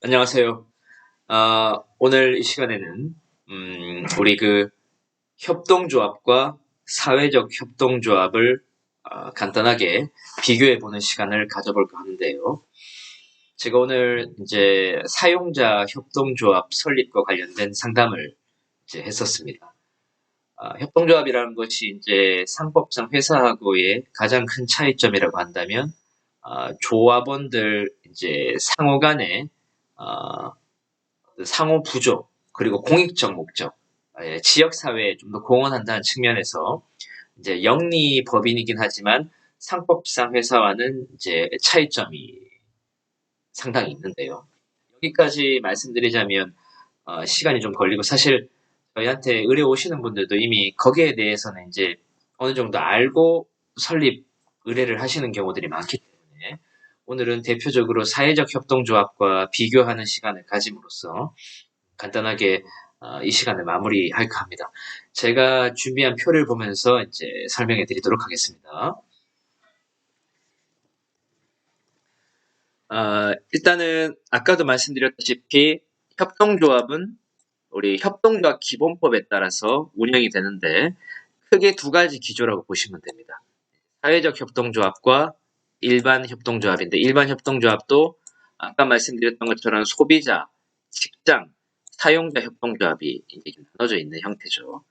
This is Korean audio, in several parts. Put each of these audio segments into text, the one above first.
안녕하세요. 오늘 이 시간에는 우리 협동조합과 사회적 협동조합을 간단하게 비교해보는 시간을 가져볼까 하는데요. 제가 오늘 이제 사용자 협동조합 설립과 관련된 상담을 이제 했었습니다. 협동조합이라는 것이 이제 상법상 회사하고의 가장 큰 차이점이라고 한다면, 조합원들 이제 상호 간에 상호 부조, 그리고 공익적 목적, 지역 사회에 좀 더 공헌한다는 측면에서 이제 영리 법인이긴 하지만 상법상 회사와는 이제 차이점이 상당히 있는데요. 여기까지 말씀드리자면 시간이 좀 걸리고, 사실 저희한테 의뢰 오시는 분들도 이미 거기에 대해서는 이제 어느 정도 알고 설립 의뢰를 하시는 경우들이 많기 때문에 오늘은 대표적으로 사회적 협동조합과 비교하는 시간을 가짐으로써 간단하게 이 시간을 마무리할까 합니다. 제가 준비한 표를 보면서 이제 설명해 드리도록 하겠습니다. 일단은 아까도 말씀드렸다시피 협동조합은 우리 협동조합 기본법에 따라서 운영이 되는데 크게 두 가지 기조라고 보시면 됩니다. 사회적 협동조합과 일반 협동조합인데, 일반 협동조합도 아까 말씀드렸던 것처럼 소비자, 직장, 사용자 협동조합이 이제 나눠져 있는 형태죠.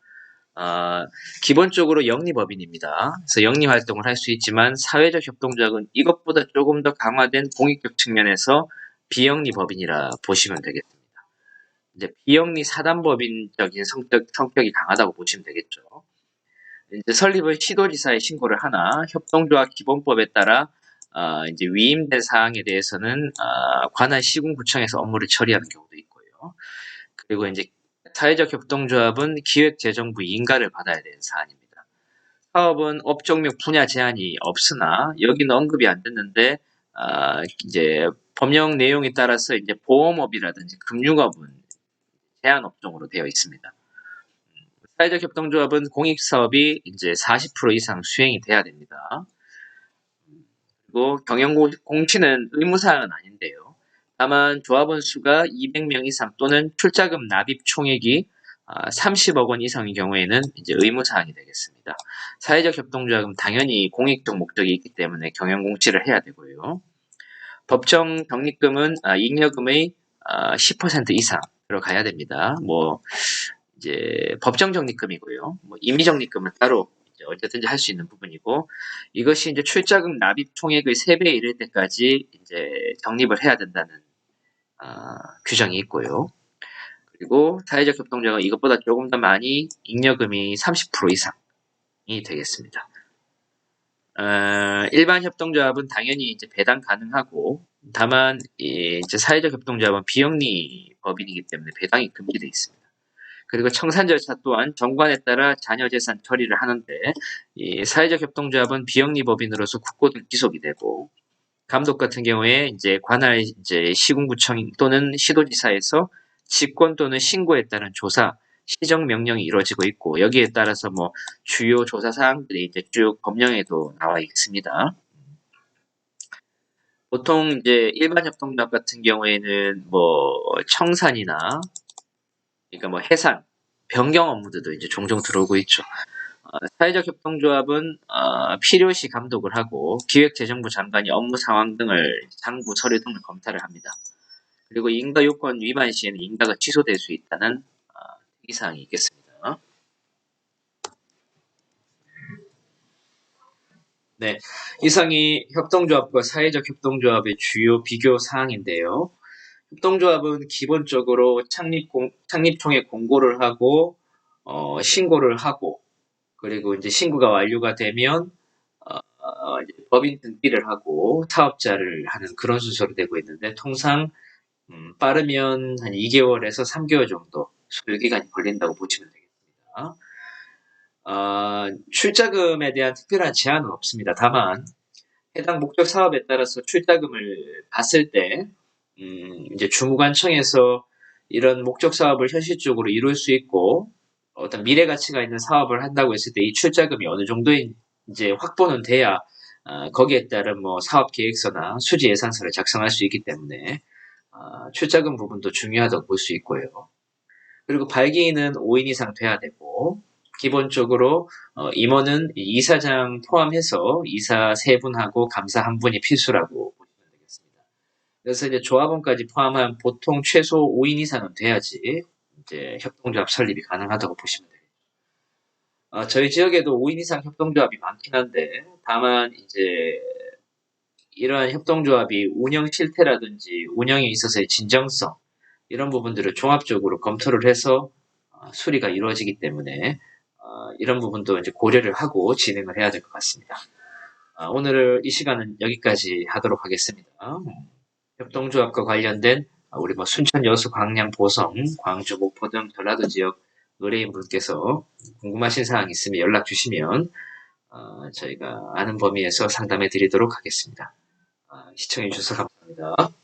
기본적으로 영리법인입니다. 그래서 영리 활동을 할 수 있지만 사회적 협동조합은 이것보다 조금 더 강화된 공익적 측면에서 비영리법인이라 보시면 되겠습니다. 이제 비영리 사단법인적인 성격이 강하다고 보시면 되겠죠. 이제 설립을 시도지사에 신고를 하나 협동조합 기본법에 따라 이제 위임된 사항에 대해서는 관할 시군구청에서 업무를 처리하는 경우도 있고요. 그리고 이제 사회적 협동조합은 기획재정부 인가를 받아야 되는 사안입니다. 사업은 업종명 분야 제한이 없으나 여기는 언급이 안 됐는데 이제 법령 내용에 따라서 이제 보험업이라든지 금융업은 제한 업종으로 되어 있습니다. 사회적 협동조합은 공익사업이 이제 40% 이상 수행이 돼야 됩니다. 그리고 경영공시는 의무사항은 아닌데요. 다만 조합원 수가 200명 이상 또는 출자금 납입 총액이 30억 원 이상인 경우에는 이제 의무사항이 되겠습니다. 사회적 협동조합은 당연히 공익적 목적이 있기 때문에 경영공시를 해야 되고요. 법정 적립금은 잉여금의 10% 이상 들어가야 됩니다. 이제 법정 적립금이고요. 임의 적립금은 따로 어쨌든지 할 수 있는 부분이고, 이것이 이제 출자금 납입 총액의 3배에 이를 때까지 이제 적립을 해야 된다는 규정이 있고요. 그리고 사회적 협동조합은 이것보다 조금 더 많이 잉여금이 30% 이상이 되겠습니다. 일반 협동조합은 당연히 이제 배당 가능하고, 다만 이제 사회적 협동조합은 비영리 법인이기 때문에 배당이 금지되어 있습니다. 그리고 청산 절차 또한 정관에 따라 자녀재산 처리를 하는데, 이 사회적 협동조합은 비영리 법인으로서 국고등 기속이 되고, 감독 같은 경우에 이제 관할 이제 시군구청 또는 시도지사에서 직권 또는 신고에 따른 조사, 시정 명령이 이루어지고 있고, 여기에 따라서 주요 조사 사항들이 이제 쭉 법령에도 나와 있습니다. 보통 이제 일반 협동조합 같은 경우에는 청산이나 그러니까 해산, 변경 업무들도 이제 종종 들어오고 있죠. 사회적 협동조합은 필요시 감독을 하고 기획재정부 장관이 업무 상황 등을 장부 서류 등을 검사를 합니다. 그리고 인가 요건 위반 시에는 인가가 취소될 수 있다는 특이사항이 있겠습니다. 네, 이상이 협동조합과 사회적 협동조합의 주요 비교 사항인데요. 협동조합은 기본적으로 창립총회 공고를 하고 신고를 하고, 그리고 이제 신고가 완료가 되면 이제 법인 등기를 하고 사업자를 하는 그런 순서로 되고 있는데, 통상 빠르면 한 2개월에서 3개월 정도 소요 기간이 걸린다고 보시면 되겠습니다. 출자금에 대한 특별한 제한은 없습니다. 다만 해당 목적 사업에 따라서 출자금을 받을 때 이제 주무관청에서 이런 목적 사업을 현실적으로 이룰 수 있고 어떤 미래 가치가 있는 사업을 한다고 했을 때 이 출자금이 어느 정도의 이제 확보는 돼야 거기에 따른 사업 계획서나 수지 예산서를 작성할 수 있기 때문에 출자금 부분도 중요하다고 볼 수 있고요. 그리고 발기인은 5인 이상 돼야 되고, 기본적으로 임원은 이사장 포함해서 이사 3분하고 감사 1분이 필수라고 보시면 되겠습니다. 그래서 이제 조합원까지 포함한 보통 최소 5인 이상은 돼야지 이제 협동조합 설립이 가능하다고 보시면 되겠습니다. 저희 지역에도 5인 이상 협동조합이 많긴 한데, 다만 이제 이러한 협동조합이 운영 실태라든지 운영에 있어서의 진정성, 이런 부분들을 종합적으로 검토를 해서 수리가 이루어지기 때문에 이런 부분도 이제 고려를 하고 진행을 해야 될 것 같습니다. 오늘 이 시간은 여기까지 하도록 하겠습니다. 협동조합과 관련된 우리 뭐 순천, 여수, 광양, 보성, 광주, 목포 등 전라도 지역 의뢰인분께서 궁금하신 사항 있으면 연락 주시면 저희가 아는 범위에서 상담해 드리도록 하겠습니다. 시청해 주셔서 감사합니다.